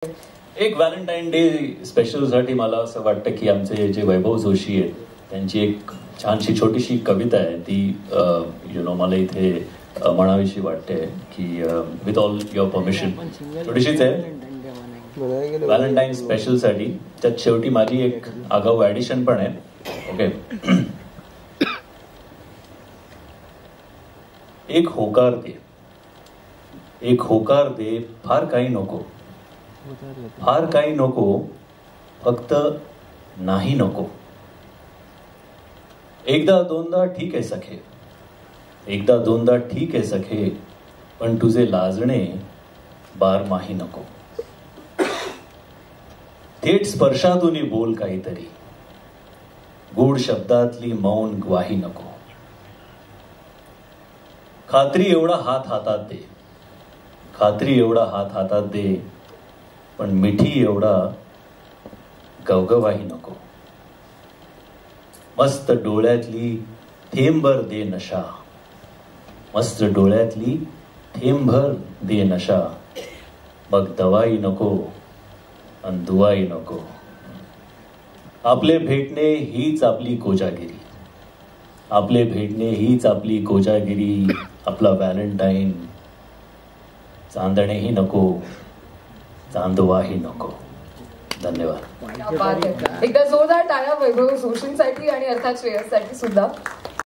एक Valentine day special साठी मला असं वाटतं की आमचे जे वैभव जोशी आहेत त्यांची एक छानशी छोटीशी कविता आहे ती मला इथे म्हणावीशी वाटते की विथ ऑल युअर परमिशन. छोटीशीच आहे व्हॅलेंटाईन स्पेशल साठी. त्यात शेवटी माझी एक आगाऊ ऍडिशन पण आहे. ओके. एक होकार दे फार काही नको, फार काही नको, फक्त नाही नको. एकदा दोनदा ठीक आहे सखे, एकदा दोनदा ठीक आहे सखे, पण तुझे लाजणे बारमाही नको. थेट स्पर्शातून बोल काहीतरी, गूढ शब्दातली मौन ग्वाही नको. खात्री एवढा हात हातात दे, खात्री एवढा हात हातात दे, पण मिठी एवढा गवगवाही नको. मस्त डोळ्यातली थेंबभर दे नशा, मस्त डोळ्यातली थेंबभर दे नशा, मग दवाई नको अन दुवाई नको. आपले भेटणे हीच आपली कोजागिरी, आपले भेटणे हीच आपली कोजागिरी. आपला व्हॅलेंटाईन चांदणेही नको, चांदवाही नको. धन्यवाद. एकदा जोरदार टाळ्या वैभव जोशींसाठी आणि अर्थात श्रेयससाठी सुद्धा.